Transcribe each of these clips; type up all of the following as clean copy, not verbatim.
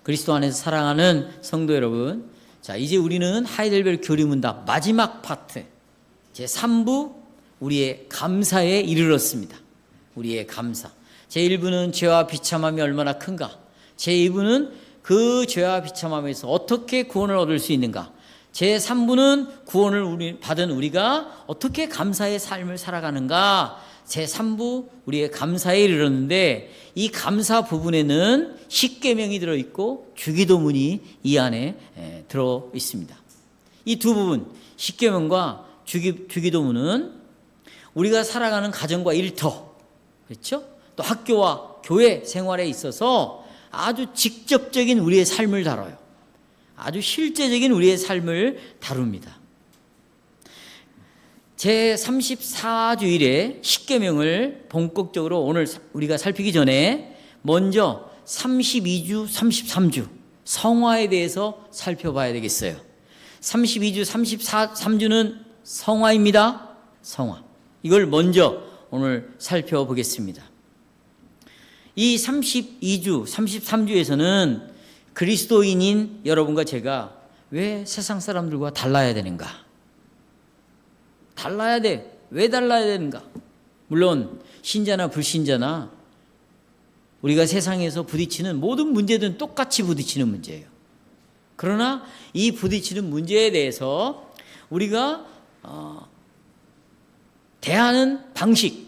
그리스도 안에서 사랑하는 성도 여러분, 자, 이제 우리는 하이델베르 교리문답 마지막 파트 제3부 우리의 감사에 이르렀습니다. 우리의 감사. 제1부는 죄와 비참함이 얼마나 큰가, 제2부는 그 죄와 비참함에서 어떻게 구원을 얻을 수 있는가, 제3부는 구원을 받은 우리가 어떻게 감사의 삶을 살아가는가, 제3부 우리의 감사에 이르렀는데, 이 감사 부분에는 십계명이 들어있고 주기도문이 이 안에 들어 있습니다. 이 두 부분, 십계명과 주기도문은 우리가 살아가는 가정과 일터, 그렇죠? 또 학교와 교회 생활에 있어서 아주 직접적인 우리의 삶을 다뤄요. 아주 실제적인 우리의 삶을 다룹니다. 제34주일에 십계명을 본격적으로 오늘 우리가 살피기 전에 먼저 32주, 33주 성화에 대해서 살펴봐야 되겠어요. 32주, 33주는 성화입니다. 성화. 이걸 먼저 오늘 살펴보겠습니다. 이 32주, 33주에서는 그리스도인인 여러분과 제가 왜 세상 사람들과 달라야 되는가? 달라야 돼. 왜 달라야 되는가? 물론 신자나 불신자나 우리가 세상에서 부딪히는 모든 문제들은 똑같이 부딪히는 문제예요. 그러나 이 부딪히는 문제에 대해서 우리가 대하는 방식,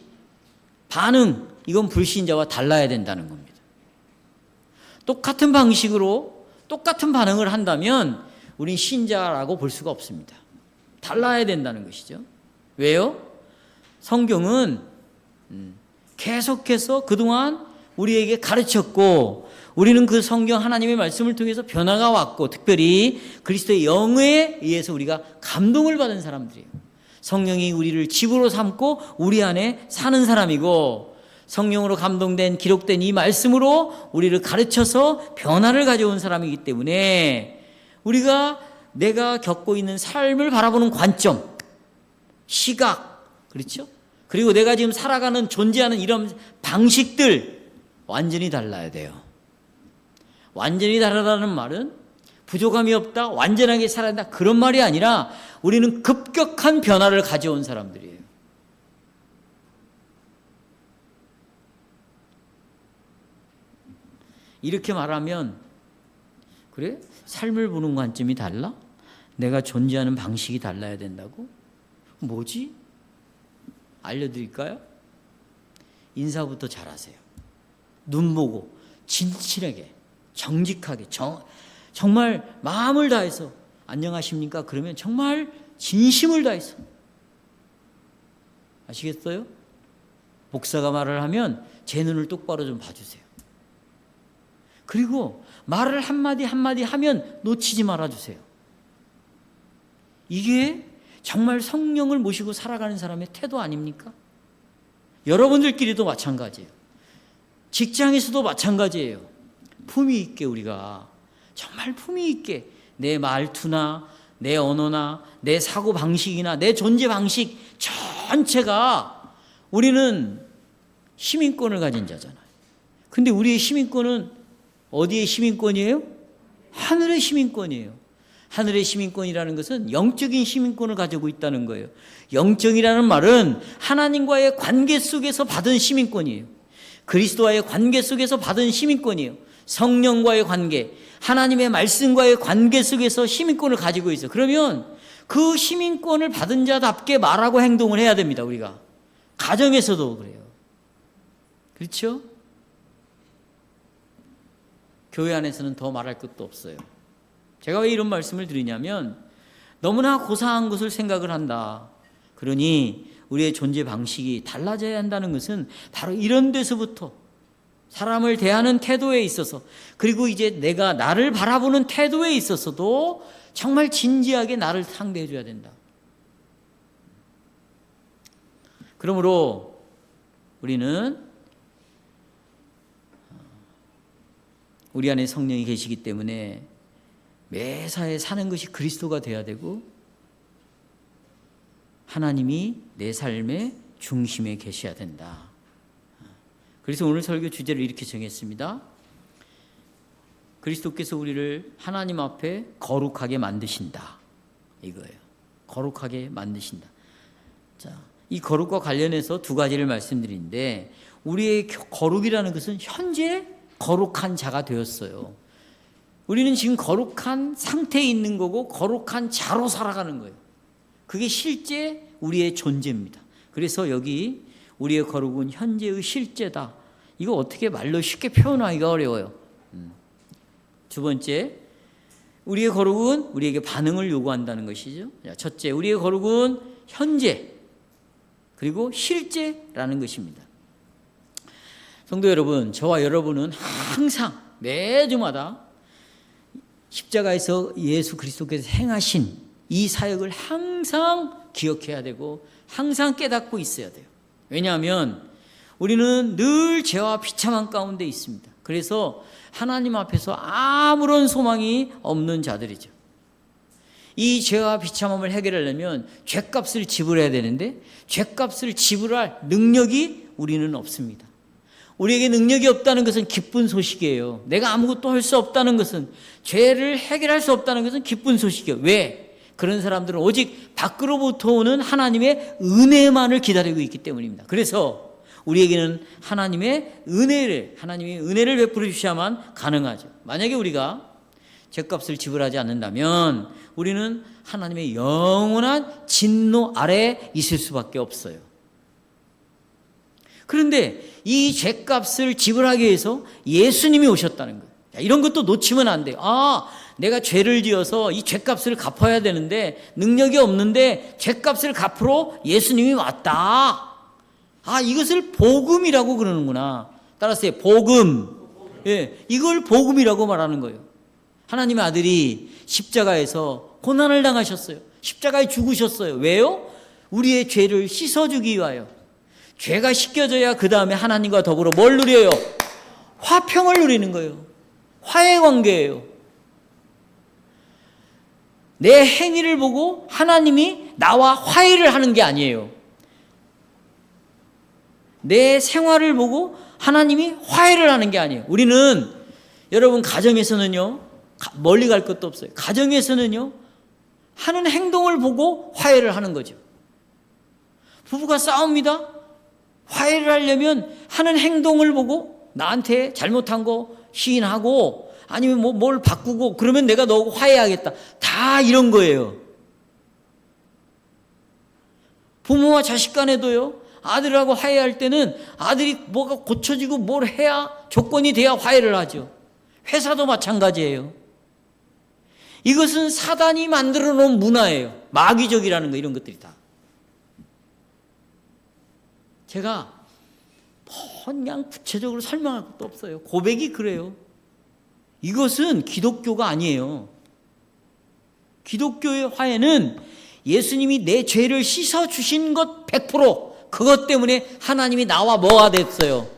반응, 이건 불신자와 달라야 된다는 겁니다. 똑같은 방식으로 똑같은 반응을 한다면 우린 신자라고 볼 수가 없습니다. 달라야 된다는 것이죠. 왜요? 성경은 계속해서 그동안 우리에게 가르쳤고, 우리는 그 성경 하나님의 말씀을 통해서 변화가 왔고, 특별히 그리스도의 영에 의해서 우리가 감동을 받은 사람들이에요. 성령이 우리를 집으로 삼고 우리 안에 사는 사람이고, 성령으로 감동된 기록된 이 말씀으로 우리를 가르쳐서 변화를 가져온 사람이기 때문에 우리가 내가 겪고 있는 삶을 바라보는 관점, 시각, 그렇죠? 그리고 내가 지금 살아가는 존재하는 이런 방식들 완전히 달라야 돼요. 완전히 다르다는 말은 부족함이 없다, 완전하게 살아야 한다, 그런 말이 아니라 우리는 급격한 변화를 가져온 사람들이에요. 이렇게 말하면, 그래? 삶을 보는 관점이 달라? 내가 존재하는 방식이 달라야 된다고? 뭐지? 알려드릴까요? 인사부터 잘하세요. 눈 보고 진실하게, 정직하게, 정말 마음을 다해서 안녕하십니까? 그러면 정말 진심을 다해서. 아시겠어요? 목사가 말을 하면 제 눈을 똑바로 좀 봐주세요. 그리고 말을 한마디 한마디 하면 놓치지 말아주세요. 이게 정말 성령을 모시고 살아가는 사람의 태도 아닙니까? 여러분들끼리도 마찬가지예요. 직장에서도 마찬가지예요. 품위 있게 우리가 정말 품위 있게 내 말투나 내 언어나 내 사고 방식이나 내 존재 방식 전체가, 우리는 시민권을 가진 자잖아요. 근데 우리의 시민권은 어디의 시민권이에요? 하늘의 시민권이에요. 하늘의 시민권이라는 것은 영적인 시민권을 가지고 있다는 거예요. 영적이라는 말은 하나님과의 관계 속에서 받은 시민권이에요. 그리스도와의 관계 속에서 받은 시민권이에요. 성령과의 관계, 하나님의 말씀과의 관계 속에서 시민권을 가지고 있어요. 그러면 그 시민권을 받은 자답게 말하고 행동을 해야 됩니다. 우리가 가정에서도 그래요. 그렇죠? 교회 안에서는 더 말할 것도 없어요. 제가 왜 이런 말씀을 드리냐면, 너무나 고상한 것을 생각을 한다. 그러니 우리의 존재 방식이 달라져야 한다는 것은 바로 이런 데서부터, 사람을 대하는 태도에 있어서, 그리고 이제 내가 나를 바라보는 태도에 있어서도 정말 진지하게 나를 상대해 줘야 된다. 그러므로 우리는 우리 안에 성령이 계시기 때문에 매사에 사는 것이 그리스도가 되어야 되고, 하나님이 내 삶의 중심에 계셔야 된다. 그래서 오늘 설교 주제를 이렇게 정했습니다. 그리스도께서 우리를 하나님 앞에 거룩하게 만드신다. 이거예요. 거룩하게 만드신다. 자, 이 거룩과 관련해서 두 가지를 말씀드리는데, 우리의 거룩이라는 것은 현재 거룩한 자가 되었어요. 우리는 지금 거룩한 상태에 있는 거고 거룩한 자로 살아가는 거예요. 그게 실제 우리의 존재입니다. 그래서 여기 우리의 거룩은 현재의 실제다. 이거 어떻게 말로 쉽게 표현하기가 어려워요. 두 번째, 우리의 거룩은 우리에게 반응을 요구한다는 것이죠. 첫째, 우리의 거룩은 현재 그리고 실제라는 것입니다. 성도 여러분, 저와 여러분은 항상 매주마다 십자가에서 예수 그리스도께서 행하신 이 사역을 항상 기억해야 되고 항상 깨닫고 있어야 돼요. 왜냐하면 우리는 늘 죄와 비참한 가운데 있습니다. 그래서 하나님 앞에서 아무런 소망이 없는 자들이죠. 이 죄와 비참함을 해결하려면 죄값을 지불해야 되는데 죄값을 지불할 능력이 우리는 없습니다. 우리에게 능력이 없다는 것은 기쁜 소식이에요. 내가 아무것도 할 수 없다는 것은, 죄를 해결할 수 없다는 것은 기쁜 소식이에요. 왜? 그런 사람들은 오직 밖으로부터 오는 하나님의 은혜만을 기다리고 있기 때문입니다. 그래서 우리에게는 하나님이 은혜를 베풀어 주셔야만 가능하죠. 만약에 우리가 죄값을 지불하지 않는다면 우리는 하나님의 영원한 진노 아래에 있을 수밖에 없어요. 그런데 이 죄값을 지불하기 위해서 예수님이 오셨다는 거예요. 이런 것도 놓치면 안 돼요. 내가 죄를 지어서 이 죄값을 갚아야 되는데 능력이 없는데 죄값을 갚으러 예수님이 왔다. 이것을 복음이라고 그러는구나. 따라서 복음. 예, 이걸 복음이라고 말하는 거예요. 하나님의 아들이 십자가에서 고난을 당하셨어요. 십자가에 죽으셨어요. 왜요? 우리의 죄를 씻어주기 위하여. 죄가 씻겨져야 그 다음에 하나님과 더불어 뭘 누려요? 화평을 누리는 거예요. 화해 관계예요. 내 행위를 보고 하나님이 나와 화해를 하는 게 아니에요. 내 생활을 보고 하나님이 화해를 하는 게 아니에요. 우리는, 여러분, 가정에서는요, 멀리 갈 것도 없어요. 가정에서는요, 하는 행동을 보고 화해를 하는 거죠. 부부가 싸웁니다. 화해를 하려면 하는 행동을 보고 나한테 잘못한 거 시인하고 아니면 뭘 바꾸고 그러면 내가 너하고 화해하겠다. 다 이런 거예요. 부모와 자식 간에도요, 아들하고 화해할 때는 아들이 뭐가 고쳐지고 뭘 해야 조건이 돼야 화해를 하죠. 회사도 마찬가지예요. 이것은 사단이 만들어 놓은 문화예요. 마귀적이라는 거, 이런 것들이 다. 제가 그냥 구체적으로 설명할 것도 없어요. 고백이 그래요. 이것은 기독교가 아니에요. 기독교의 화해는 예수님이 내 죄를 씻어주신 것 100%, 그것 때문에 하나님이 나와 뭐가 됐어요?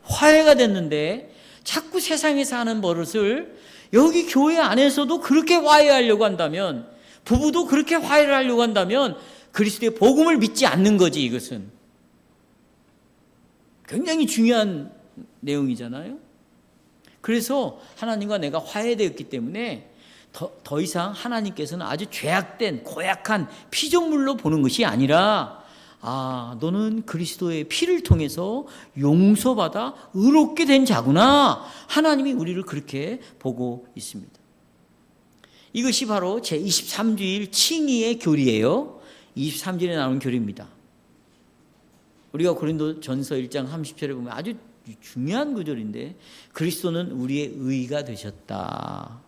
화해가 됐는데, 자꾸 세상에서 하는 버릇을 여기 교회 안에서도 그렇게 화해하려고 한다면, 부부도 그렇게 화해를 하려고 한다면 그리스도의 복음을 믿지 않는 거지. 이것은 굉장히 중요한 내용이잖아요. 그래서 하나님과 내가 화해되었기 때문에 더 이상 하나님께서는 아주 죄악된 고약한 피조물로 보는 것이 아니라, 너는 그리스도의 피를 통해서 용서받아 의롭게 된 자구나. 하나님이 우리를 그렇게 보고 있습니다. 이것이 바로 제23주일 칭의의 교리예요. 23주일에 나오는 교리입니다. 우리가 고린도전서 1장 30절에 보면 아주 중요한 구절인데, 그리스도는 우리의 의가 되셨다.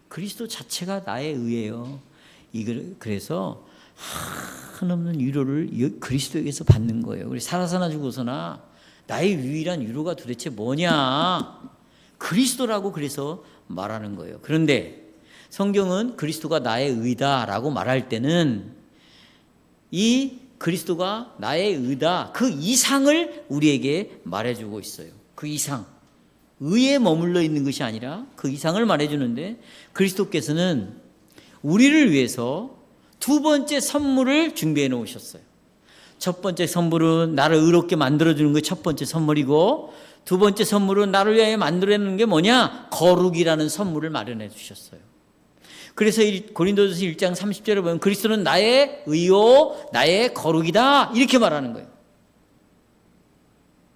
그리스도 자체가 나의 의예요. 그래서 한없는 위로를 그리스도에게서 받는 거예요. 우리 살아서나 죽어서나 나의 유일한 위로가 도대체 뭐냐? 그리스도라고 그래서 말하는 거예요. 그런데 성경은 그리스도가 나의 의다라고 말할 때는 이 그리스도가 나의 의다, 그 이상을 우리에게 말해주고 있어요. 그 이상, 의에 머물러 있는 것이 아니라 그 이상을 말해주는데, 그리스도께서는 우리를 위해서 두 번째 선물을 준비해 놓으셨어요. 첫 번째 선물은 나를 의롭게 만들어주는 게 첫 번째 선물이고, 두 번째 선물은 나를 위하여 만들어내는 게 뭐냐? 거룩이라는 선물을 마련해 주셨어요. 그래서 고린도전서 1장 30절에 보면 그리스도는 나의 의요 나의 거룩이다 이렇게 말하는 거예요.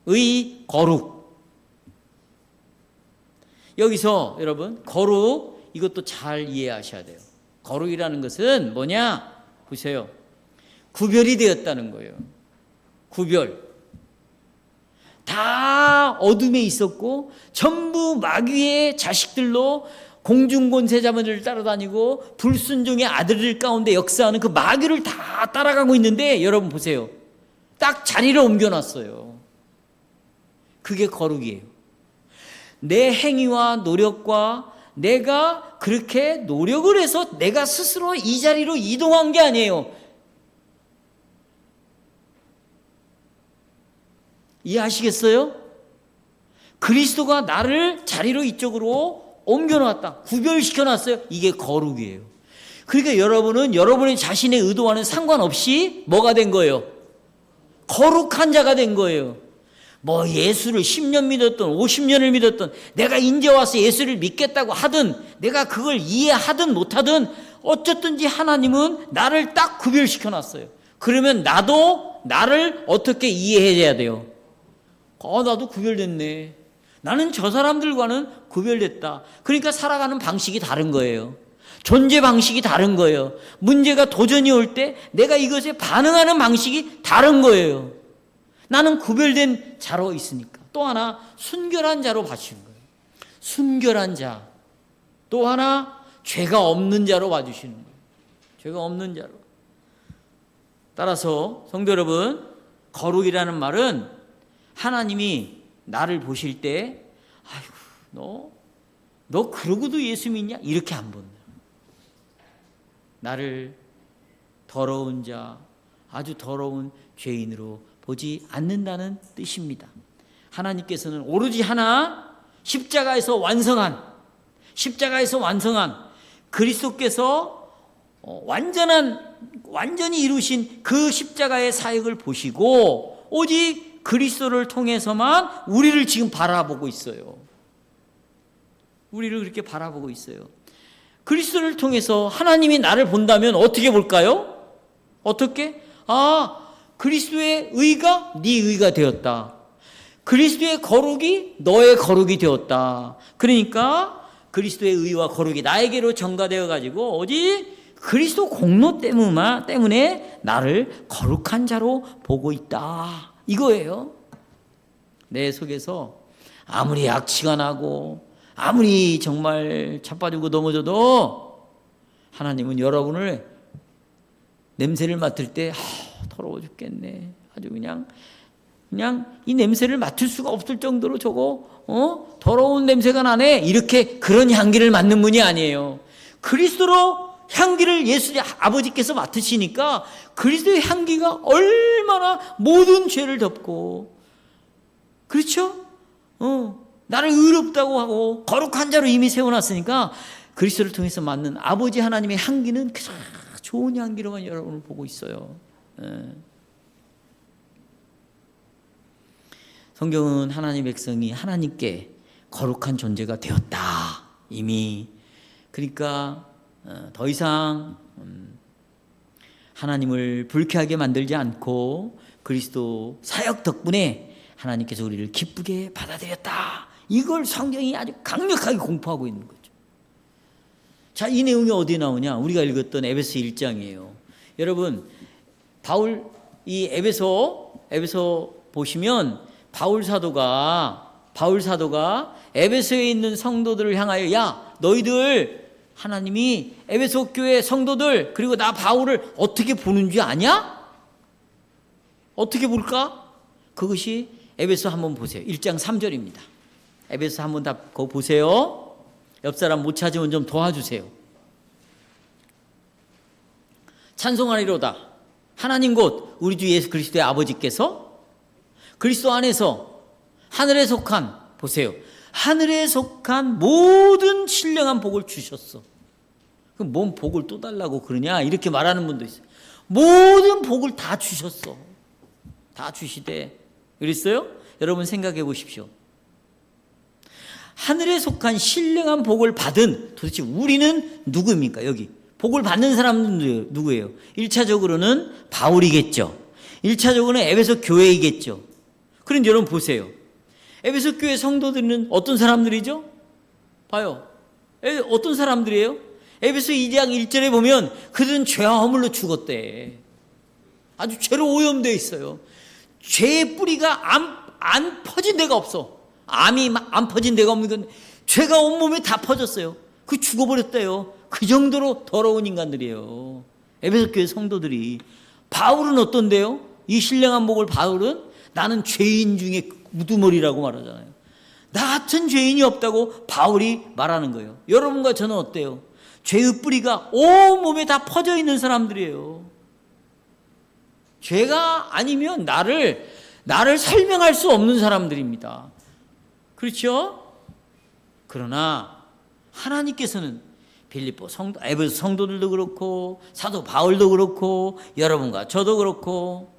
의, 거룩. 여기서 여러분 거룩 이것도 잘 이해하셔야 돼요. 거룩이라는 것은 뭐냐? 보세요. 구별이 되었다는 거예요. 구별. 다 어둠에 있었고 전부 마귀의 자식들로 공중권세자들을 따라다니고 불순종의 아들들 가운데 역사하는 그 마귀를 다 따라가고 있는데 여러분 보세요. 딱 자리를 옮겨놨어요. 그게 거룩이에요. 내 행위와 노력과 내가 그렇게 노력을 해서 내가 스스로 이 자리로 이동한 게 아니에요. 이해하시겠어요? 그리스도가 나를 자리로 이쪽으로 옮겨놨다. 구별시켜놨어요. 이게 거룩이에요. 그러니까 여러분은 여러분의 자신의 의도와는 상관없이 뭐가 된 거예요? 거룩한 자가 된 거예요. 뭐 예수를 10년 믿었든 50년을 믿었든 내가 이제 와서 예수를 믿겠다고 하든 내가 그걸 이해하든 못하든 어쨌든지 하나님은 나를 딱 구별시켜놨어요. 그러면 나도 나를 어떻게 이해해야 돼요? 나도 구별됐네. 나는 저 사람들과는 구별됐다. 그러니까 살아가는 방식이 다른 거예요. 존재 방식이 다른 거예요. 문제가 도전이 올 때 내가 이것에 반응하는 방식이 다른 거예요. 나는 구별된 자로 있으니까. 또 하나 순결한 자로 봐주시는 거예요. 순결한 자. 또 하나 죄가 없는 자로 봐주시는 거예요. 죄가 없는 자로. 따라서 성도 여러분, 거룩이라는 말은 하나님이 나를 보실 때 아이고 너 그러고도 예수 믿냐? 이렇게 안 본다. 나를 더러운 자, 아주 더러운 죄인으로 보지 않는다는 뜻입니다. 하나님께서는 오로지 하나 십자가에서 완성한 그리스도께서 완전히 이루신 그 십자가의 사역을 보시고 오직 그리스도를 통해서만 우리를 지금 바라보고 있어요. 우리를 그렇게 바라보고 있어요. 그리스도를 통해서 하나님이 나를 본다면 어떻게 볼까요? 어떻게? 그리스도의 의가 네 의가 되었다. 그리스도의 거룩이 너의 거룩이 되었다. 그러니까 그리스도의 의와 거룩이 나에게로 전가되어 가지고 오직 그리스도 공로 때문에 나를 거룩한 자로 보고 있다. 이거예요. 내 속에서 아무리 악취가 나고 아무리 정말 자빠지고 넘어져도 하나님은 여러분을 냄새를 맡을 때 더러워 죽겠네. 아주 그냥 이 냄새를 맡을 수가 없을 정도로 저거 더러운 냄새가 나네. 이렇게 그런 향기를 맡는 분이 아니에요. 그리스도로 향기를 예수 아버지께서 맡으시니까 그리스도의 향기가 얼마나 모든 죄를 덮고 그렇죠? 나를 의롭다고 하고 거룩한 자로 이미 세워놨으니까 그리스도를 통해서 맡는 아버지 하나님의 향기는 그저 좋은 향기로만 여러분을 보고 있어요. 성경은 하나님의 백성이 하나님께 거룩한 존재가 되었다. 이미. 그러니까 더 이상 하나님을 불쾌하게 만들지 않고 그리스도 사역 덕분에 하나님께서 우리를 기쁘게 받아들였다. 이걸 성경이 아주 강력하게 공포하고 있는 거죠. 자, 이 내용이 어디에 나오냐? 우리가 읽었던 에베소 1장이에요. 여러분, 이 에베소 보시면 바울 사도가 에베소에 있는 성도들을 향하여 야, 너희들 하나님이 에베소 교회 성도들 그리고 나 바울을 어떻게 보는 줄 아냐? 어떻게 볼까? 그것이 에베소 한번 보세요. 1장 3절입니다. 에베소 한번 다 그거 보세요. 옆 사람 못 찾으면 좀 도와주세요. 찬송하리로다. 하나님 곧 우리 주 예수 그리스도의 아버지께서 그리스도 안에서 하늘에 속한 보세요. 하늘에 속한 모든 신령한 복을 주셨어. 그럼 뭔 복을 또 달라고 그러냐? 이렇게 말하는 분도 있어요. 모든 복을 다 주셨어. 다 주시되. 그랬어요? 여러분 생각해 보십시오. 하늘에 속한 신령한 복을 받은 도대체 우리는 누구입니까? 여기 복을 받는 사람은 누구예요? 1차적으로는 바울이겠죠. 1차적으로는 에베소 교회이겠죠. 그런데 여러분 보세요. 에베소 교회 성도들은 어떤 사람들이죠? 봐요. 어떤 사람들이에요? 에베소 2장 1절에 보면 그들은 죄와 허물로 죽었대. 아주 죄로 오염되어 있어요. 죄의 뿌리가 안 퍼진 데가 없어. 암이 안 퍼진 데가 없는 건 죄가 온몸에 다 퍼졌어요. 그 죽어버렸대요. 그 정도로 더러운 인간들이에요. 에베소 교회 성도들이. 바울은 어떤데요? 이 신령한 복을 바울은 나는 죄인 중에 우두머리라고 말하잖아요. 나 같은 죄인이 없다고 바울이 말하는 거예요. 여러분과 저는 어때요? 죄의 뿌리가 온몸에 다 퍼져 있는 사람들이에요. 죄가 아니면 나를 설명할 수 없는 사람들입니다. 그렇죠? 그러나 하나님께서는 빌립보 성도, 에베소 성도들도 그렇고 사도 바울도 그렇고 여러분과 저도 그렇고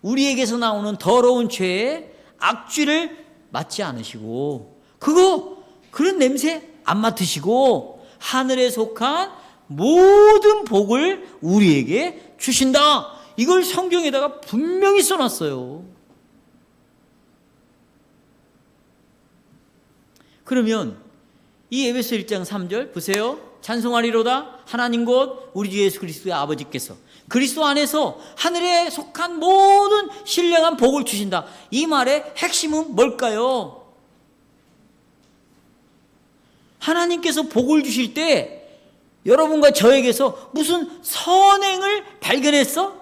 우리에게서 나오는 더러운 죄의 악취를 맡지 않으시고 그런 냄새 안 맡으시고 하늘에 속한 모든 복을 우리에게 주신다. 이걸 성경에다가 분명히 써놨어요. 그러면 이 에베소 1장 3절 보세요. 찬송하리로다 하나님 곧 우리 주 예수 그리스도의 아버지께서 그리스도 안에서 하늘에 속한 모든 신령한 복을 주신다. 이 말의 핵심은 뭘까요? 하나님께서 복을 주실 때 여러분과 저에게서 무슨 선행을 발견했어?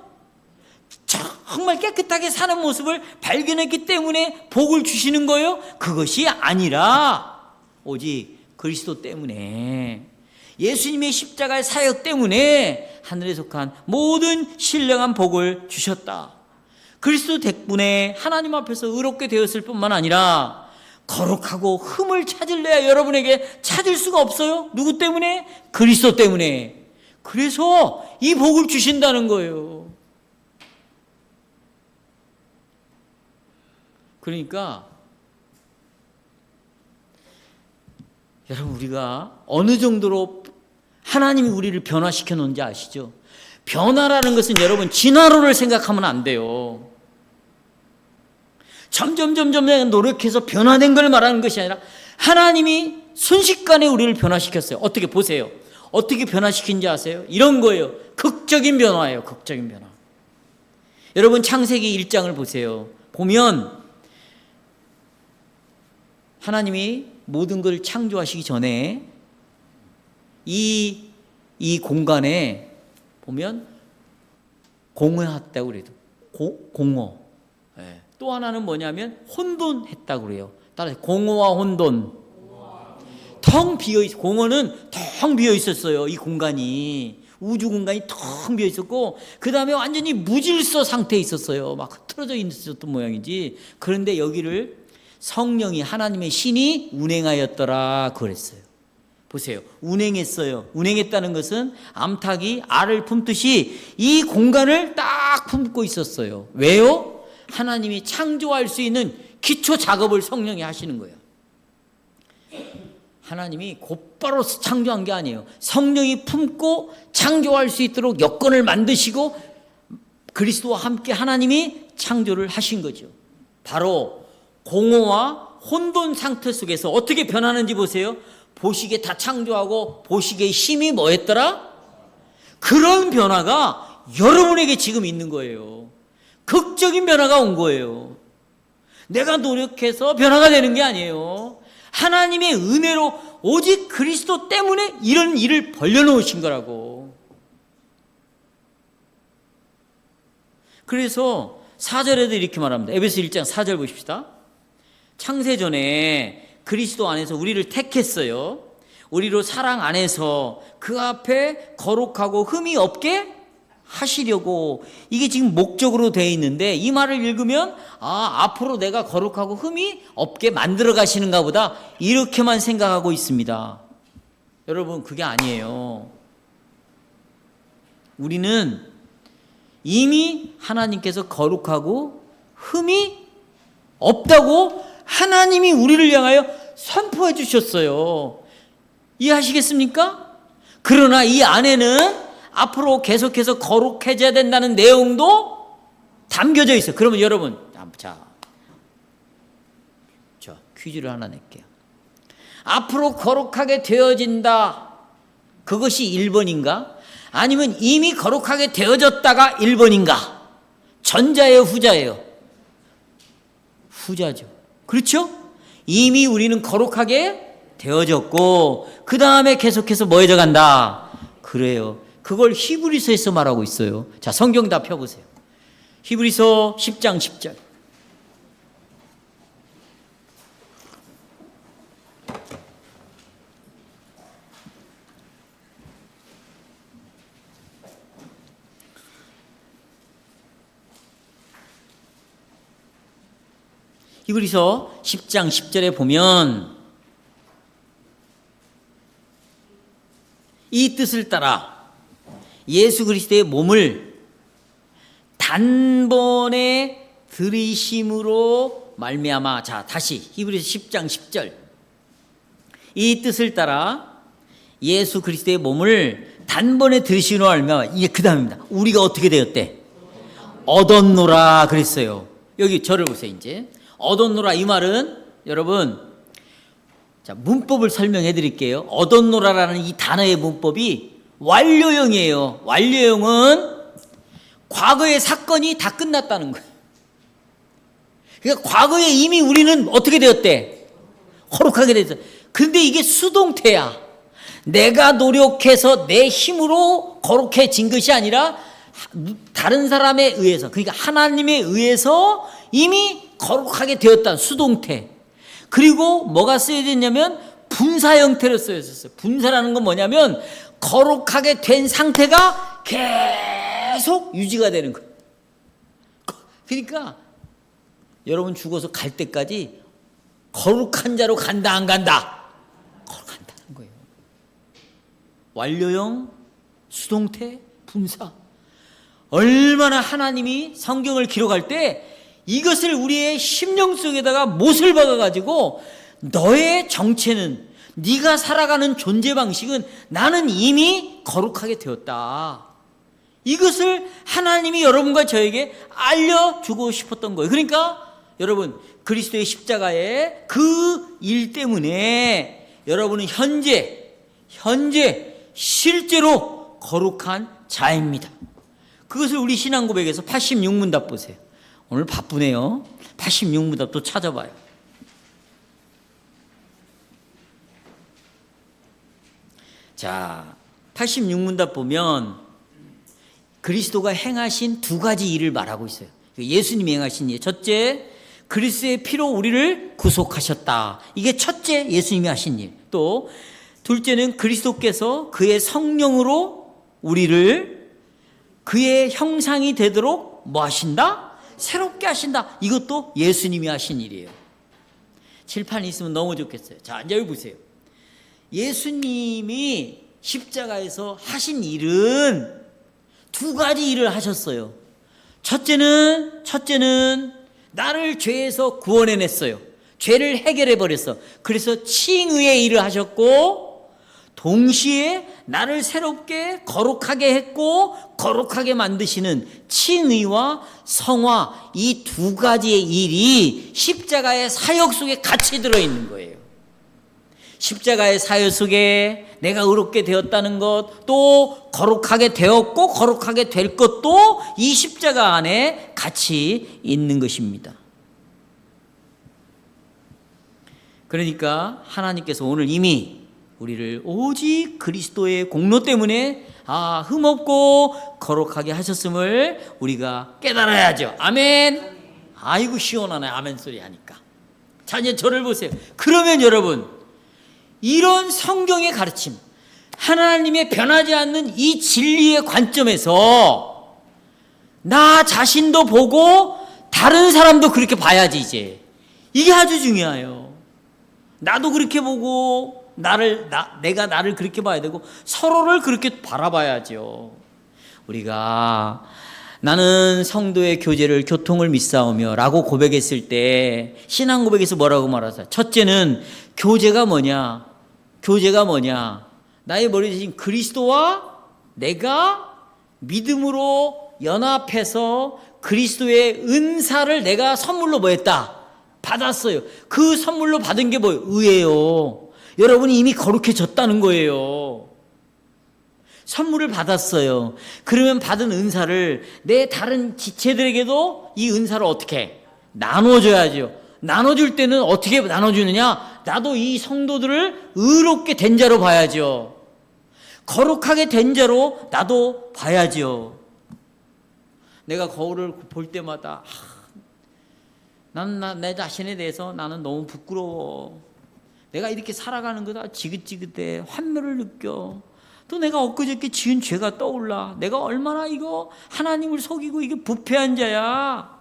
정말 깨끗하게 사는 모습을 발견했기 때문에 복을 주시는 거예요? 그것이 아니라 오직 그리스도 때문에 예수님의 십자가의 사역 때문에 하늘에 속한 모든 신령한 복을 주셨다. 그리스도 덕분에 하나님 앞에서 의롭게 되었을 뿐만 아니라 거룩하고 흠을 찾을래야 여러분에게 찾을 수가 없어요. 누구 때문에? 그리스도 때문에. 그래서 이 복을 주신다는 거예요. 그러니까 여러분 우리가 어느 정도로 하나님이 우리를 변화시켜 놓은지 아시죠? 변화라는 것은 여러분 진화론을 생각하면 안 돼요. 점점 노력해서 변화된 걸 말하는 것이 아니라 하나님이 순식간에 우리를 변화시켰어요. 어떻게 보세요. 어떻게 변화시킨지 아세요? 이런 거예요. 극적인 변화예요. 극적인 변화. 여러분 창세기 1장을 보세요. 보면 하나님이 모든 걸 창조하시기 전에 이 공간에 보면 공허했다고 그래도 공허. 네. 또 하나는 뭐냐면 혼돈했다고 그래요. 따라서 공허와 혼돈. 텅 비어 있어. 공허는 텅 비어 있었어요. 이 공간이 우주 공간이 텅 비어 있었고 그 다음에 완전히 무질서 상태에 있었어요. 막 흐트러져 있었던 모양이지. 그런데 여기를 성령이 하나님의 신이 운행하였더라 그랬어요. 보세요. 운행했어요. 운행했다는 것은 암탉이 알을 품듯이 이 공간을 딱 품고 있었어요. 왜요? 하나님이 창조할 수 있는 기초 작업을 성령이 하시는 거예요. 하나님이 곧바로 창조한 게 아니에요. 성령이 품고 창조할 수 있도록 여건을 만드시고 그리스도와 함께 하나님이 창조를 하신 거죠. 바로 공허와 혼돈 상태 속에서 어떻게 변하는지 보세요. 보시기에 다 창조하고 보시기에 힘이 뭐였더라? 그런 변화가 여러분에게 지금 있는 거예요. 극적인 변화가 온 거예요. 내가 노력해서 변화가 되는 게 아니에요. 하나님의 은혜로 오직 그리스도 때문에 이런 일을 벌려놓으신 거라고. 그래서 4절에도 이렇게 말합니다. 에베소 1장 4절 보십시다. 창세전에 그리스도 안에서 우리를 택했어요. 우리로 사랑 안에서 그 앞에 거룩하고 흠이 없게 하시려고. 이게 지금 목적으로 되어 있는데 이 말을 읽으면 앞으로 내가 거룩하고 흠이 없게 만들어 가시는가 보다 이렇게만 생각하고 있습니다. 여러분 그게 아니에요. 우리는 이미 하나님께서 거룩하고 흠이 없다고 하나님이 우리를 향하여 선포해 주셨어요. 이해하시겠습니까? 그러나 이 안에는 앞으로 계속해서 거룩해져야 된다는 내용도 담겨져 있어요. 그러면 여러분, 자, 퀴즈를 하나 낼게요. 앞으로 거룩하게 되어진다. 그것이 1번인가? 아니면 이미 거룩하게 되어졌다가 1번인가? 전자예요, 후자예요? 후자죠. 그렇죠? 이미 우리는 거룩하게 되어졌고 그 다음에 계속해서 뭐해져 간다. 그래요. 그걸 히브리서에서 말하고 있어요. 자, 성경 다 펴보세요. 히브리서 10장 10절. 히브리서 10장 10절에 보면 이 뜻을 따라 예수 그리스도의 몸을 단번에 들이심으로 말미암아. 자, 다시 히브리서 10장 10절. 이 뜻을 따라 예수 그리스도의 몸을 단번에 들이심으로 말미암아. 이게 그 다음입니다. 우리가 어떻게 되었대? 얻었노라 그랬어요. 여기 저를 보세요. 이제 얻었노라, 이 말은 여러분, 자, 문법을 설명해 드릴게요. 얻었노라라는 이 단어의 문법이 완료형이에요. 완료형은 과거의 사건이 다 끝났다는 거예요. 그러니까 과거에 이미 우리는 어떻게 되었대? 거룩하게 됐어. 근데 이게 수동태야. 내가 노력해서 내 힘으로 거룩해진 것이 아니라 다른 사람에 의해서, 그러니까 하나님에 의해서 이미 거룩하게 되었다는 수동태. 그리고 뭐가 쓰여졌냐면 분사 형태로 쓰여졌어요. 분사라는 건 뭐냐면 거룩하게 된 상태가 계속 유지가 되는 거예요. 그러니까 여러분 죽어서 갈 때까지 거룩한 자로 간다 안 간다? 거룩한다는 거예요. 완료형, 수동태, 분사. 얼마나 하나님이 성경을 기록할 때 이것을 우리의 심령 속에다가 못을 박아가지고 너의 정체는, 네가 살아가는 존재 방식은 나는 이미 거룩하게 되었다. 이것을 하나님이 여러분과 저에게 알려주고 싶었던 거예요. 그러니까 여러분, 그리스도의 십자가의 그 일 때문에 여러분은 현재 실제로 거룩한 자입니다. 그것을 우리 신앙 고백에서 86문답 보세요. 오늘 바쁘네요. 86문답 또 찾아봐요. 자, 86문답 보면 그리스도가 행하신 두 가지 일을 말하고 있어요. 예수님이 행하신 일. 첫째, 그리스도의 피로 우리를 구속하셨다. 이게 첫째, 예수님이 하신 일. 또 둘째는 그리스도께서 그의 성령으로 우리를 그의 형상이 되도록 뭐 하신다? 새롭게 하신다. 이것도 예수님이 하신 일이에요. 칠판 있으면 너무 좋겠어요. 자, 이제 여기 보세요. 예수님이 십자가에서 하신 일은 두 가지 일을 하셨어요. 첫째는 나를 죄에서 구원해냈어요. 죄를 해결해버렸어. 그래서 칭의의 일을 하셨고, 동시에 나를 새롭게 거룩하게 했고 거룩하게 만드시는 칭의와 성화, 이 두 가지의 일이 십자가의 사역 속에 같이 들어있는 거예요. 십자가의 사역 속에 내가 의롭게 되었다는 것, 또 거룩하게 되었고 거룩하게 될 것도 이 십자가 안에 같이 있는 것입니다. 그러니까 하나님께서 오늘 이미 우리를 오직 그리스도의 공로 때문에 흠없고 거룩하게 하셨음을 우리가 깨달아야죠. 아멘. 아이고 시원하네, 아멘 소리 하니까. 자, 이제 저를 보세요. 그러면 여러분, 이런 성경의 가르침, 하나님의 변하지 않는 이 진리의 관점에서 나 자신도 보고 다른 사람도 그렇게 봐야지. 이제 이게 아주 중요해요. 나도 그렇게 보고 내가 나를 그렇게 봐야 되고 서로를 그렇게 바라봐야죠. 우리가 나는 성도의 교통을 믿사오며 라고 고백했을 때 신앙 고백에서 뭐라고 말하세요? 첫째는 교제가 뭐냐? 나의 머리 대신 그리스도와 내가 믿음으로 연합해서 그리스도의 은사를 내가 선물로 뭐했다? 받았어요. 그 선물로 받은 게 뭐예요? 의예요. 여러분이 이미 거룩해졌다는 거예요. 선물을 받았어요. 그러면 받은 은사를 내 다른 지체들에게도 이 은사를 어떻게 나눠줘야죠. 나눠줄 때는 어떻게 나눠주느냐? 나도 이 성도들을 의롭게 된 자로 봐야죠. 거룩하게 된 자로 나도 봐야죠. 내가 거울을 볼 때마다 나는 내 자신에 대해서 나는 너무 부끄러워. 내가 이렇게 살아가는 거다 지긋지긋해. 환멸을 느껴. 또 내가 엊그저께 지은 죄가 떠올라. 내가 얼마나 이거 하나님을 속이고 이게 부패한 자야.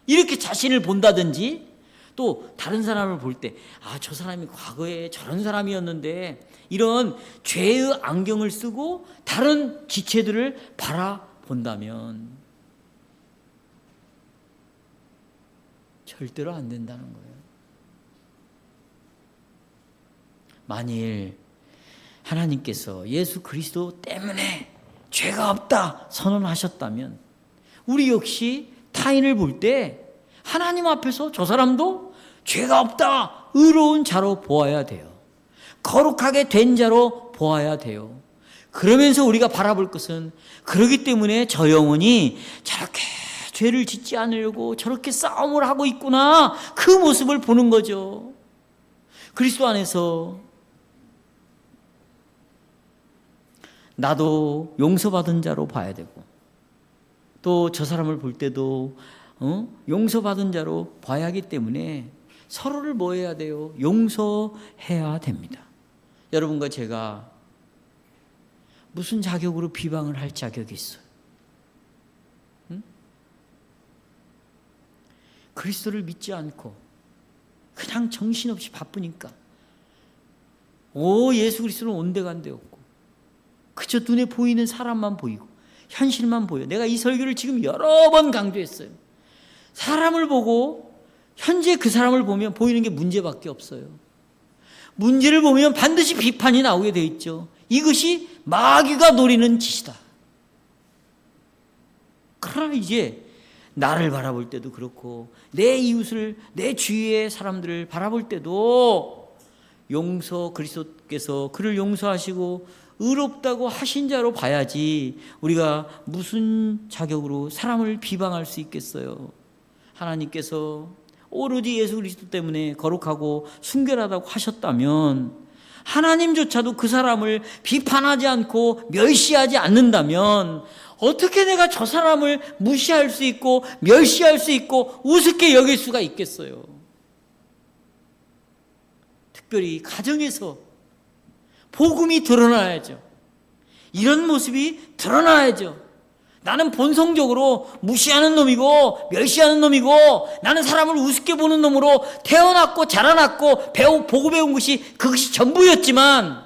이렇게 자신을 본다든지, 또 다른 사람을 볼 때 저 사람이 과거에 저런 사람이었는데, 이런 죄의 안경을 쓰고 다른 지체들을 바라본다면 절대로 안 된다는 거예요. 만일 하나님께서 예수 그리스도 때문에 죄가 없다 선언하셨다면 우리 역시 타인을 볼 때 하나님 앞에서 저 사람도 죄가 없다, 의로운 자로 보아야 돼요. 거룩하게 된 자로 보아야 돼요. 그러면서 우리가 바라볼 것은, 그러기 때문에 저 영혼이 저렇게 죄를 짓지 않으려고 저렇게 싸움을 하고 있구나, 그 모습을 보는 거죠. 그리스도 안에서 나도 용서받은 자로 봐야 되고, 또 저 사람을 볼 때도 용서받은 자로 봐야 하기 때문에 서로를 뭐 해야 돼요? 용서해야 됩니다. 여러분과 제가 무슨 자격으로 비방을 할 자격이 있어요? 그리스도를 믿지 않고 그냥 정신없이 바쁘니까 예수 그리스도는 온데간데 없고 그저 눈에 보이는 사람만 보이고 현실만 보여. 내가 이 설교를 지금 여러 번 강조했어요. 사람을 보고 현재 그 사람을 보면 보이는 게 문제밖에 없어요. 문제를 보면 반드시 비판이 나오게 돼 있죠. 이것이 마귀가 노리는 짓이다. 그러나 이제 나를 바라볼 때도 그렇고 내 이웃을, 내 주위의 사람들을 바라볼 때도 그리스도께서 그를 용서하시고 의롭다고 하신 자로 봐야지 우리가 무슨 자격으로 사람을 비방할 수 있겠어요. 하나님께서 오로지 예수 그리스도 때문에 거룩하고 순결하다고 하셨다면, 하나님조차도 그 사람을 비판하지 않고 멸시하지 않는다면 어떻게 내가 저 사람을 무시할 수 있고 멸시할 수 있고 우습게 여길 수가 있겠어요. 특별히 가정에서 복음이 드러나야죠. 이런 모습이 드러나야죠. 나는 본성적으로 무시하는 놈이고 멸시하는 놈이고 나는 사람을 우습게 보는 놈으로 태어났고 자라났고 보고 배운 그것이 전부였지만,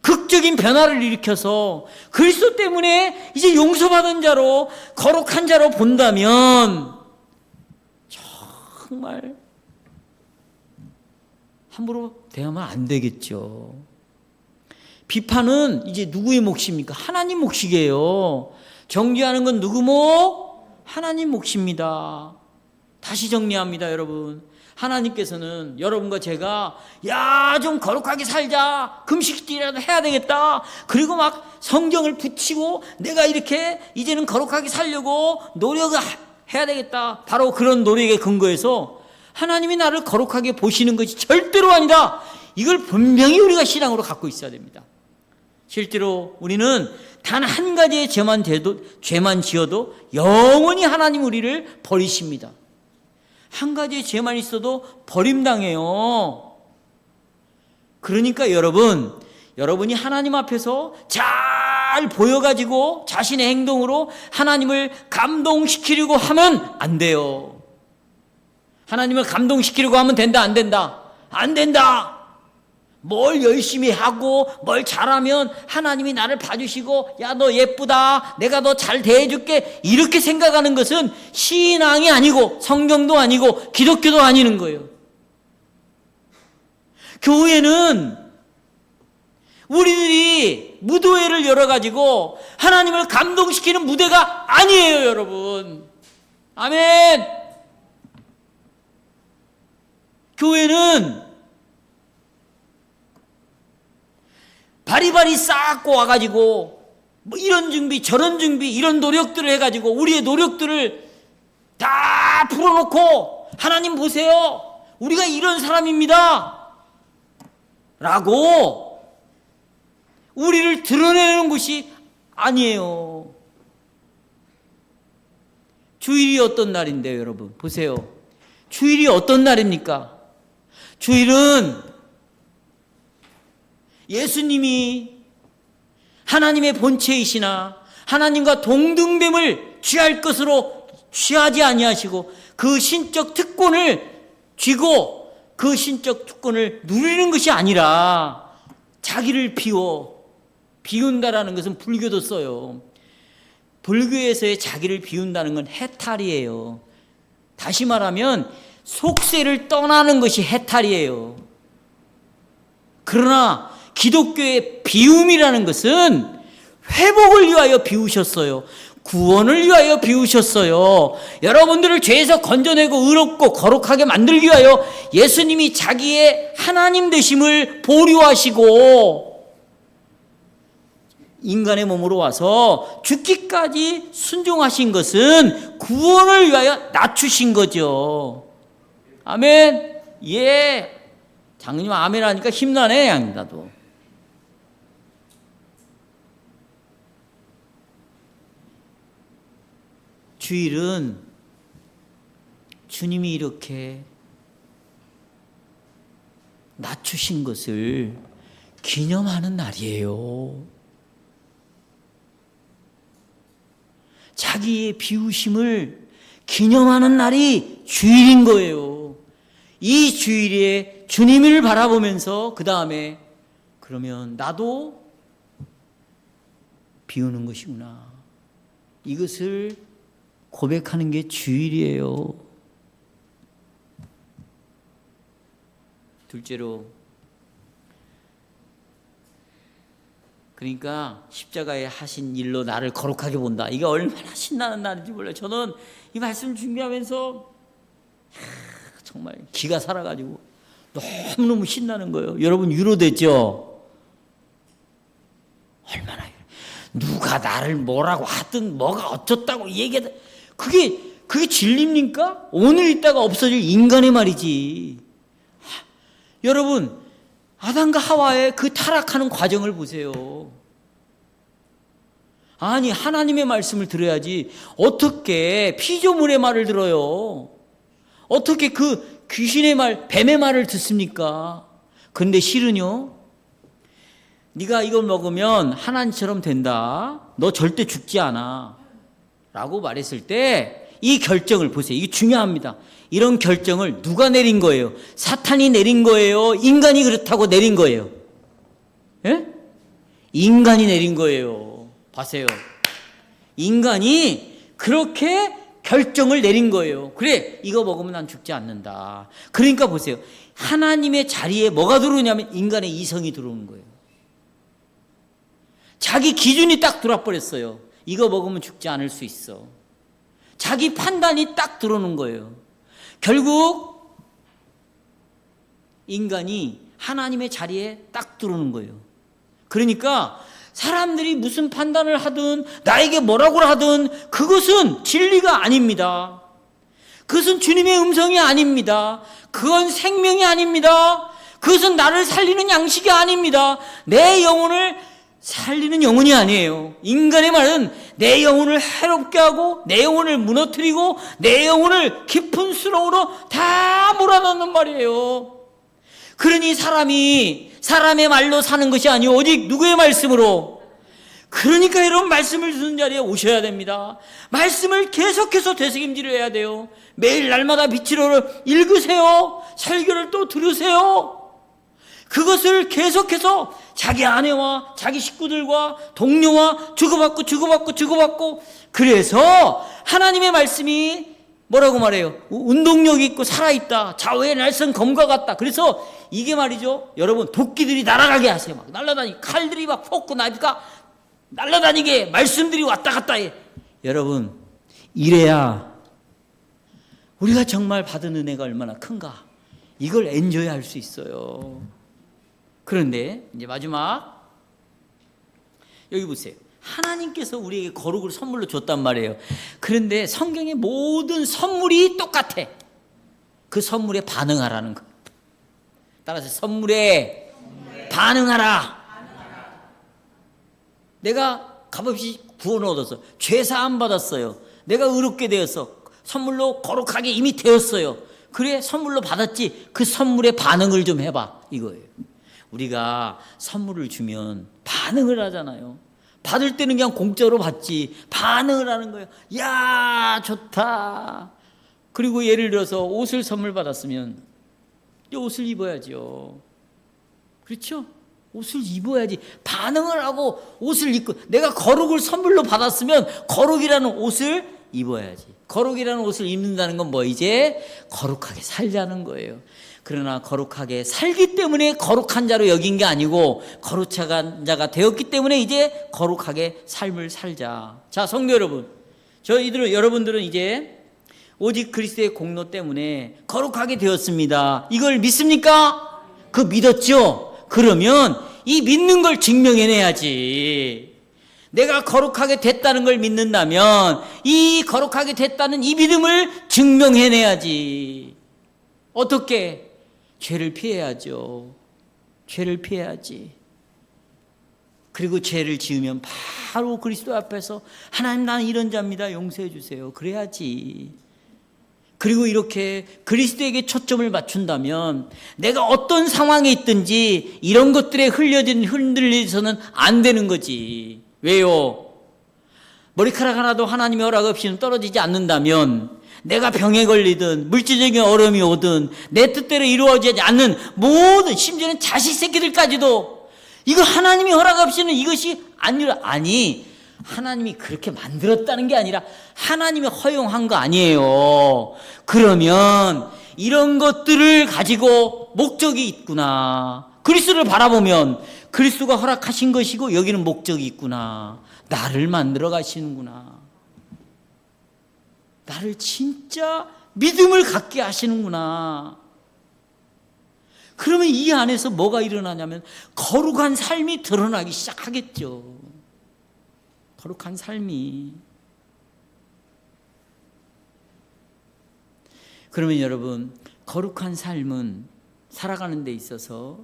극적인 변화를 일으켜서 그리스도 때문에 이제 용서받은 자로, 거룩한 자로 본다면 정말 함부로 대하면 안 되겠죠. 비판은 이제 누구의 몫입니까? 하나님 몫이에요. 정죄하는 건 누구 몫? 하나님 몫입니다. 다시 정리합니다, 여러분. 하나님께서는 여러분과 제가 좀 거룩하게 살자, 금식이라도 해야 되겠다, 그리고 막 성경을 붙이고 내가 이렇게 이제는 거룩하게 살려고 노력을 해야 되겠다, 바로 그런 노력에 근거해서 하나님이 나를 거룩하게 보시는 것이 절대로 아니다. 이걸 분명히 우리가 신앙으로 갖고 있어야 됩니다. 실제로 우리는 단 한 가지의 죄만 지어도 영원히 하나님 우리를 버리십니다. 한 가지의 죄만 있어도 버림당해요. 그러니까 여러분이 하나님 앞에서 잘 보여가지고 자신의 행동으로 하나님을 감동시키려고 하면 안 돼요. 하나님을 감동시키려고 하면 된다, 안 된다? 안 된다. 뭘 열심히 하고 뭘 잘하면 하나님이 나를 봐주시고 야, 너 예쁘다, 내가 너 잘 대해줄게, 이렇게 생각하는 것은 신앙이 아니고 성경도 아니고 기독교도 아니는 거예요. 교회는 우리들이 무도회를 열어가지고 하나님을 감동시키는 무대가 아니에요, 여러분. 아멘. 교회는 바리바리 쌓고 와가지고 뭐 이런 준비 저런 준비 이런 노력들을 해가지고 우리의 노력들을 다 풀어놓고 하나님 보세요, 우리가 이런 사람입니다 라고 우리를 드러내는 것이 아니에요. 주일이 어떤 날인데요, 여러분? 보세요. 주일이 어떤 날입니까? 주일은 예수님이 하나님의 본체이시나 하나님과 동등됨을 취할 것으로 취하지 아니하시고 그 신적 특권을 쥐고 그 신적 특권을 누리는 것이 아니라 자기를 비운다라는 것은 불교도 써요. 불교에서의 자기를 비운다는 건 해탈이에요. 다시 말하면 속세를 떠나는 것이 해탈이에요. 그러나 기독교의 비움이라는 것은 회복을 위하여 비우셨어요. 구원을 위하여 비우셨어요. 여러분들을 죄에서 건져내고 의롭고 거룩하게 만들기 위하여 예수님이 자기의 하나님 되심을 보류하시고 인간의 몸으로 와서 죽기까지 순종하신 것은 구원을 위하여 낮추신 거죠. 아멘. 예. 장로님 아멘 하니까 힘나네, 양나도. 주일은 주님이 이렇게 낮추신 것을 기념하는 날이에요. 자기의 비우심을 기념하는 날이 주일인 거예요. 이 주일에 주님을 바라보면서 그 다음에 그러면 나도 비우는 것이구나, 이것을 고백하는 게 주일이에요. 둘째로, 그러니까 십자가에 하신 일로 나를 거룩하게 본다. 이게 얼마나 신나는 날인지 몰라요. 저는 이 말씀 준비하면서 정말 기가 살아가지고 너무너무 신나는 거예요. 여러분 위로됐죠? 얼마나, 누가 나를 뭐라고 하든 뭐가 어쩌다고 얘기하든 그게 진리입니까? 오늘 있다가 없어질 인간의 말이지. 여러분, 아담과 하와의 그 타락하는 과정을 보세요. 아니, 하나님의 말씀을 들어야지 어떻게 피조물의 말을 들어요? 어떻게 그 귀신의 말, 뱀의 말을 듣습니까? 근데 실은요, 네가 이걸 먹으면 하나님처럼 된다, 너 절대 죽지 않아 라고 말했을 때 이 결정을 보세요. 이게 중요합니다. 이런 결정을 누가 내린 거예요? 사탄이 내린 거예요? 인간이 그렇다고 내린 거예요? 예? 인간이 내린 거예요. 보세요. 인간이 그렇게 결정을 내린 거예요. 그래, 이거 먹으면 난 죽지 않는다. 그러니까 보세요. 하나님의 자리에 뭐가 들어오냐면 인간의 이성이 들어오는 거예요. 자기 기준이 딱 들어와버렸어요. 이거 먹으면 죽지 않을 수 있어. 자기 판단이 딱 들어오는 거예요. 결국 인간이 하나님의 자리에 딱 들어오는 거예요. 그러니까 사람들이 무슨 판단을 하든 나에게 뭐라고 하든 그것은 진리가 아닙니다. 그것은 주님의 음성이 아닙니다. 그건 생명이 아닙니다. 그것은 나를 살리는 양식이 아닙니다. 내 영혼을 살리는 영혼이 아니에요. 인간의 말은 내 영혼을 해롭게 하고 내 영혼을 무너뜨리고 내 영혼을 깊은 수렁으로 다 몰아넣는 말이에요. 그러니 사람이 사람의 말로 사는 것이 아니고 오직 누구의 말씀으로. 그러니까 여러분, 말씀을 듣는 자리에 오셔야 됩니다. 말씀을 계속해서 되새김질을 해야 돼요. 매일 날마다 빛으로 읽으세요. 설교를 또 들으세요. 그것을 계속해서 자기 아내와 자기 식구들과 동료와 주고받고 그래서 하나님의 말씀이 뭐라고 말해요? 운동력이 있고 살아있다. 좌우의 날선 검과 같다. 그래서 이게 말이죠. 여러분 도끼들이 날아가게 하세요. 막 날아다니게 칼들이 막 포크 나비가 날아다니게 말씀들이 왔다 갔다 해. 여러분 이래야 우리가 정말 받은 은혜가 얼마나 큰가 이걸 엔조이할 수 있어요. 그런데 이제 마지막 여기 보세요. 하나님께서 우리에게 거룩을 선물로 줬단 말이에요. 그런데 성경의 모든 선물이 똑같아. 그 선물에 반응하라는 거예요. 따라서 선물에 반응하라. 내가 값없이 구원 얻어서 죄사함 받았어요. 내가 의롭게 되어서 선물로 거룩하게 이미 되었어요. 그래 선물로 받았지. 그 선물에 반응을 좀 해봐 이거예요. 우리가 선물을 주면 반응을 하잖아요. 받을 때는 그냥 공짜로 받지 반응을 하는 거예요. 야 좋다. 그리고 예를 들어서 옷을 선물 받았으면 이 옷을 입어야죠. 그렇죠? 옷을 입어야지. 반응을 하고 옷을 입고 내가 거룩을 선물로 받았으면 거룩이라는 옷을 입어야지. 거룩이라는 옷을 입는다는 건 뭐 이제 거룩하게 살자는 거예요. 그러나 거룩하게 살기 때문에 거룩한 자로 여긴 게 아니고 거룩한 자가 되었기 때문에 이제 거룩하게 삶을 살자. 자, 성도 여러분, 여러분들은 이제 오직 그리스도의 공로 때문에 거룩하게 되었습니다. 이걸 믿습니까? 그 믿었죠? 그러면 이 믿는 걸 증명해내야지. 내가 거룩하게 됐다는 걸 믿는다면 이 거룩하게 됐다는 이 믿음을 증명해내야지. 어떻게? 죄를 피해야죠. 죄를 피해야지. 그리고 죄를 지으면 바로 그리스도 앞에서 하나님 나는 이런 자입니다. 용서해 주세요. 그래야지. 그리고 이렇게 그리스도에게 초점을 맞춘다면 내가 어떤 상황에 있든지 이런 것들에 흔들려서는 안 되는 거지. 왜요? 머리카락 하나도 하나님의 허락 없이는 떨어지지 않는다면 내가 병에 걸리든 물질적인 어려움이 오든 내 뜻대로 이루어지지 않는 모든 심지어는 자식 새끼들까지도 이거 하나님이 허락 없이는 이것이 안 일어나. 아니 하나님이 그렇게 만들었다는 게 아니라 하나님이 허용한 거 아니에요. 그러면 이런 것들을 가지고 목적이 있구나. 그리스도를 바라보면 그리스도가 허락하신 것이고 여기는 목적이 있구나. 나를 만들어 가시는구나. 나를 진짜 믿음을 갖게 하시는구나. 그러면 이 안에서 뭐가 일어나냐면 거룩한 삶이 드러나기 시작하겠죠. 거룩한 삶이. 그러면 여러분 거룩한 삶은 살아가는 데 있어서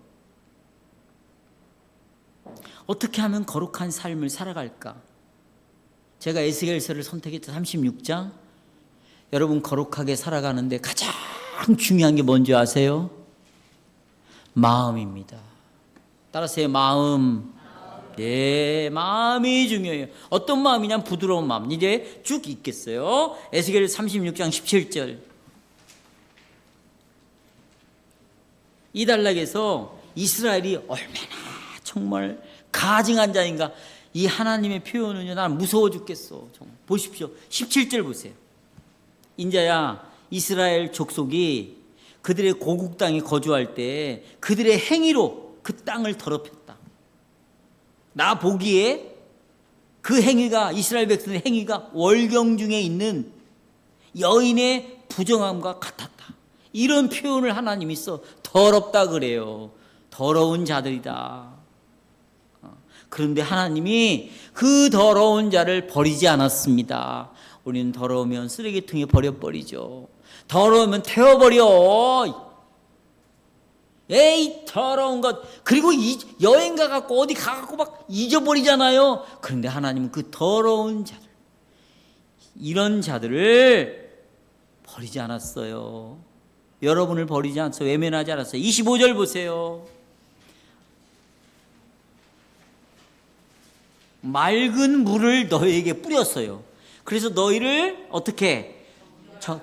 어떻게 하면 거룩한 삶을 살아갈까? 제가 에스겔서를 선택했죠. 36장. 여러분 거룩하게 살아가는데 가장 중요한 게 뭔지 아세요? 마음입니다. 따라서 마음. 네, 마음이 중요해요. 어떤 마음이냐면 부드러운 마음. 이제 쭉 읽겠어요. 에스겔 36장 17절. 이 단락에서 이스라엘이 얼마나 정말 가증한 자인가. 이 하나님의 표현은요 나는 무서워 죽겠어. 정말. 보십시오. 17절 보세요. 인자야 이스라엘 족속이 그들의 고국 땅에 거주할 때 그들의 행위로 그 땅을 더럽혔다. 나 보기에 그 행위가 이스라엘 백성의 행위가 월경 중에 있는 여인의 부정함과 같았다. 이런 표현을 하나님이 써. 더럽다 그래요. 더러운 자들이다. 그런데 하나님이 그 더러운 자를 버리지 않았습니다. 우리는 더러우면 쓰레기통에 버려버리죠. 더러우면 태워버려. 에이 더러운 것. 그리고 여행 가갖고 어디 가갖고 막 잊어버리잖아요. 그런데 하나님은 그 더러운 자들, 이런 자들을 버리지 않았어요. 여러분을 버리지 않았어요. 외면하지 않았어요. 25절 보세요. 맑은 물을 너희에게 뿌렸어요. 그래서 너희를 어떻게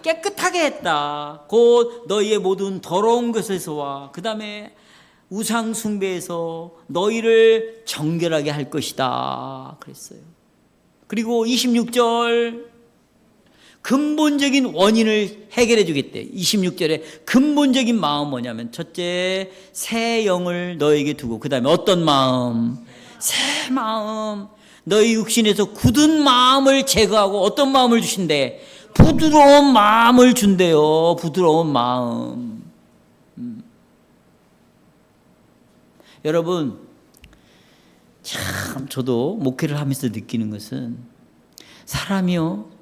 깨끗하게 했다. 곧 너희의 모든 더러운 것에서와 그 다음에 우상 숭배에서 너희를 정결하게 할 것이다 그랬어요. 그리고 26절 근본적인 원인을 해결해 주겠대. 26절에 근본적인 마음 뭐냐면 첫째, 새 영을 너에게 두고, 그 다음에 어떤 마음? 새 마음. 너희 육신에서 굳은 마음을 제거하고 어떤 마음을 주신대? 부드러운 마음을 준대요. 부드러운 마음. 여러분, 참 저도 목회를 하면서 느끼는 것은 사람이요,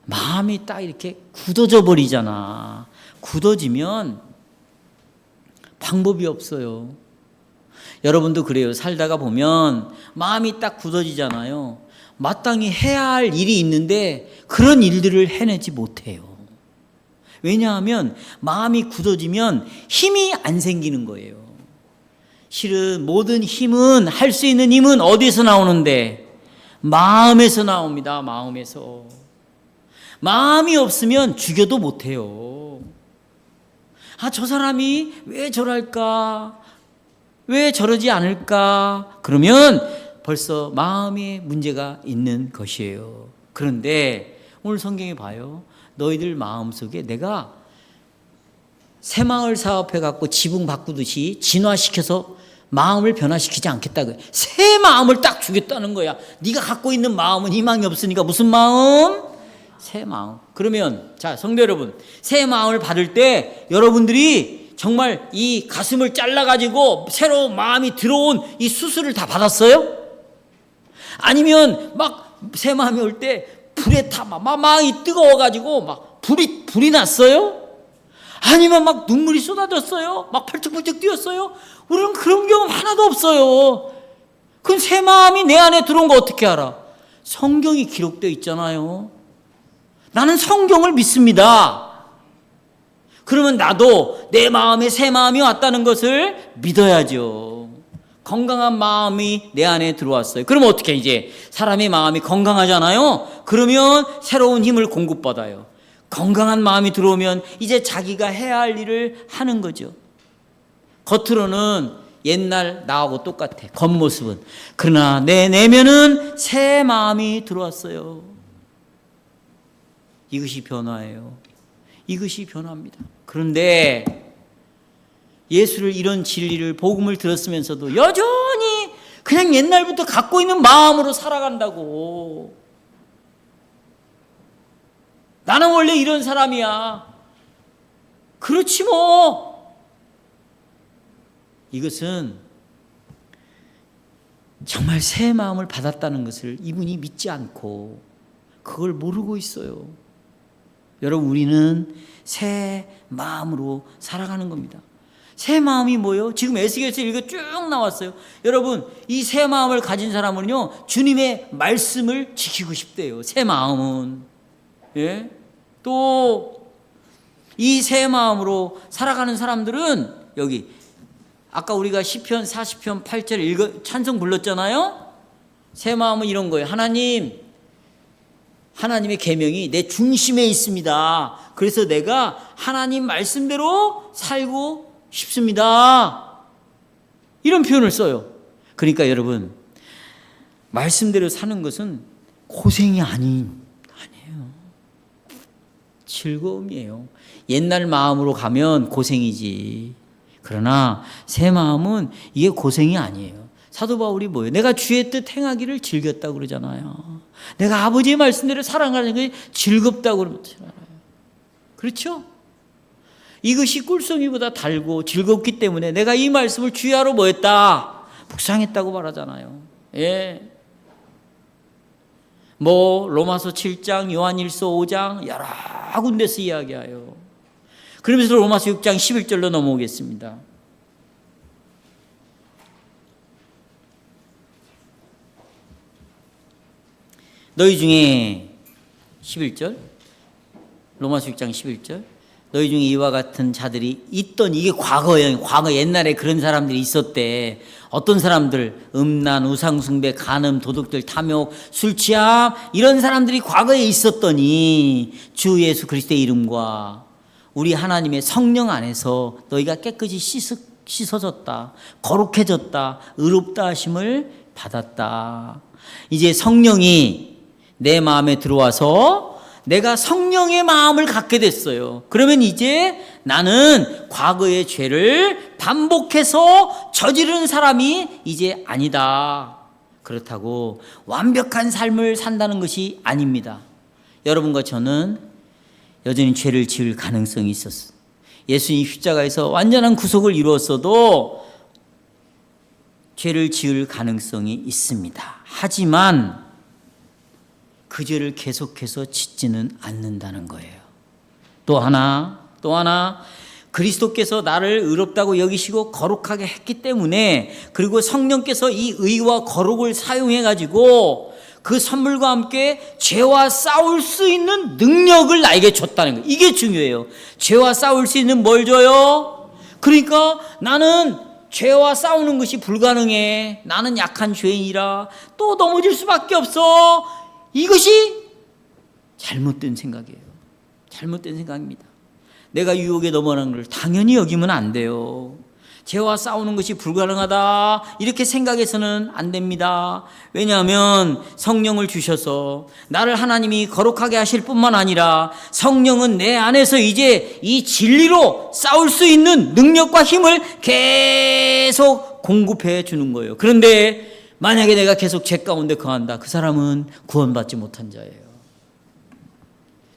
마음이 딱 이렇게 굳어져 버리잖아. 굳어지면 방법이 없어요. 여러분도 그래요. 살다가 보면 마음이 딱 굳어지잖아요. 마땅히 해야 할 일이 있는데 그런 일들을 해내지 못해요. 왜냐하면 마음이 굳어지면 힘이 안 생기는 거예요. 실은 모든 힘은, 할 수 있는 힘은 어디서 나오는데? 마음에서 나옵니다. 마음에서. 마음이 없으면 죽여도 못해요. 아, 저 사람이 왜 저럴까? 왜 저러지 않을까? 그러면 벌써 마음에 문제가 있는 것이에요. 그런데 오늘 성경에 봐요. 너희들 마음속에 내가 새마을 사업해갖고 지붕 바꾸듯이 진화시켜서 마음을 변화시키지 않겠다. 새 마음을 딱 주겠다는 거야. 네가 갖고 있는 마음은 희망이 없으니까 무슨 마음? 새 마음. 그러면 자, 성도 여러분, 새 마음을 받을 때 여러분들이 정말 이 가슴을 잘라가지고 새로운 마음이 들어온 이 수술을 다 받았어요? 아니면 막 새 마음이 올 때 불에 타 마음이 뜨거워가지고 막 불이 났어요? 아니면 막 눈물이 쏟아졌어요? 막 펄쩍펄쩍 뛰었어요? 우리는 그런 경험 하나도 없어요. 그럼 새 마음이 내 안에 들어온 거 어떻게 알아? 성경이 기록되어 있잖아요. 나는 성경을 믿습니다. 그러면 나도 내 마음에 새 마음이 왔다는 것을 믿어야죠. 건강한 마음이 내 안에 들어왔어요. 그럼 어떻게 이제 사람의 마음이 건강하잖아요. 그러면 새로운 힘을 공급받아요. 건강한 마음이 들어오면 이제 자기가 해야 할 일을 하는 거죠. 겉으로는 옛날 나하고 똑같아. 겉모습은. 그러나 내 내면은 새 마음이 들어왔어요. 이것이 변화예요. 이것이 변화입니다. 그런데 예수를, 이런 진리를, 복음을 들었으면서도 여전히 그냥 옛날부터 갖고 있는 마음으로 살아간다고. 나는 원래 이런 사람이야. 그렇지 뭐. 이것은 정말 새 마음을 받았다는 것을 이분이 믿지 않고 그걸 모르고 있어요. 여러분, 우리는 새 마음으로 살아가는 겁니다. 새 마음이 뭐예요? 지금 에스겔서 읽어 쭉 나왔어요. 여러분, 이 새 마음을 가진 사람은요, 주님의 말씀을 지키고 싶대요. 새 마음은. 예? 또 이 새 마음으로 살아가는 사람들은 여기 아까 우리가 시편 40편 8절 찬송 불렀잖아요. 새 마음은 이런 거예요. 하나님의 계명이 내 중심에 있습니다. 그래서 내가 하나님 말씀대로 살고 싶습니다. 이런 표현을 써요. 그러니까 여러분, 말씀대로 사는 것은 고생이 아니에요. 즐거움이에요. 옛날 마음으로 가면 고생이지. 그러나 새 마음은 이게 고생이 아니에요. 사도 바울이 뭐예요? 내가 주의 뜻 행하기를 즐겼다고 그러잖아요. 내가 아버지의 말씀대로 살아가는 것이 즐겁다고 그러잖아요. 그렇죠? 이것이 꿀송이보다 달고 즐겁기 때문에 내가 이 말씀을 주야로 뭐했다? 묵상했다고 말하잖아요. 예. 뭐 로마서 7장, 요한일서 5장 여러 군데서 이야기해요. 그러면서 로마서 6장 11절로 넘어오겠습니다. 너희 중에 11절, 로마서 6장 11절, 너희 중에 이와 같은 자들이 있던, 이게 과거예요. 과거 옛날에 그런 사람들이 있었대. 어떤 사람들? 음란, 우상숭배, 간음, 도둑질, 탐욕, 술취함, 이런 사람들이 과거에 있었더니 주 예수 그리스도의 이름과 우리 하나님의 성령 안에서 너희가 깨끗이 씻어졌다, 거룩해졌다, 의롭다 하심을 받았다. 이제 성령이 내 마음에 들어와서 내가 성령의 마음을 갖게 됐어요. 그러면 이제 나는 과거의 죄를 반복해서 저지르는 사람이 이제 아니다. 그렇다고 완벽한 삶을 산다는 것이 아닙니다. 여러분과 저는 여전히 죄를 지을 가능성이 있었어요. 예수님 십자가에서 완전한 구속을 이루었어도 죄를 지을 가능성이 있습니다. 하지만 그 죄를 계속해서 짓지는 않는다는 거예요. 또 하나 그리스도께서 나를 의롭다고 여기시고 거룩하게 했기 때문에, 그리고 성령께서 이 의와 거룩을 사용해 가지고 그 선물과 함께 죄와 싸울 수 있는 능력을 나에게 줬다는 거예요. 이게 중요해요. 죄와 싸울 수 있는 뭘 줘요? 그러니까 나는 죄와 싸우는 것이 불가능해. 나는 약한 죄인이라 또 넘어질 수밖에 없어. 이것이 잘못된 생각이에요. 잘못된 생각입니다. 내가 유혹에 넘어가는 걸 당연히 여기면 안 돼요. 죄와 싸우는 것이 불가능하다 이렇게 생각해서는 안 됩니다. 왜냐하면 성령을 주셔서 나를 하나님이 거룩하게 하실 뿐만 아니라 성령은 내 안에서 이제 이 진리로 싸울 수 있는 능력과 힘을 계속 공급해 주는 거예요. 그런데 만약에 내가 계속 죄 가운데 거한다, 그 사람은 구원받지 못한 자예요.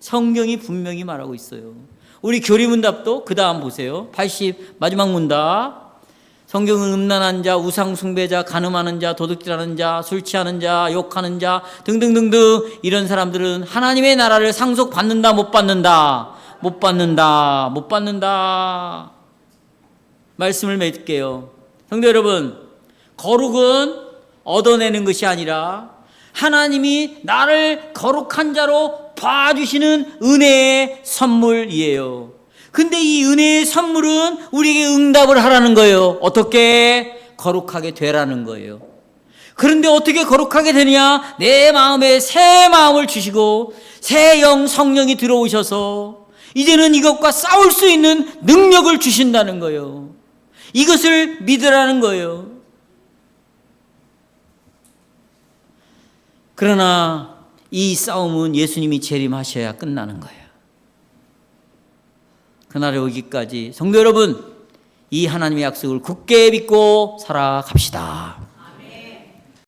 성경이 분명히 말하고 있어요. 우리 교리문답도 그 다음 보세요. 80 마지막 문답. 성경은 음란한 자, 우상 숭배자, 간음하는 자, 도둑질하는 자, 술 취하는 자, 욕하는 자 등등등등 이런 사람들은 하나님의 나라를 상속받는다, 못 받는다? 못 받는다. 못 받는다. 말씀을 맺을게요. 성도 여러분, 거룩은 얻어내는 것이 아니라 하나님이 나를 거룩한 자로 봐주시는 은혜의 선물이에요. 근데 이 은혜의 선물은 우리에게 응답을 하라는 거예요. 어떻게? 거룩하게 되라는 거예요. 그런데 어떻게 거룩하게 되느냐? 내 마음에 새 마음을 주시고 새 영 성령이 들어오셔서 이제는 이것과 싸울 수 있는 능력을 주신다는 거예요. 이것을 믿으라는 거예요. 그러나 이 싸움은 예수님이 재림하셔야 끝나는 거예요. 그날에 오기까지 성도 여러분, 이 하나님의 약속을 굳게 믿고 살아갑시다.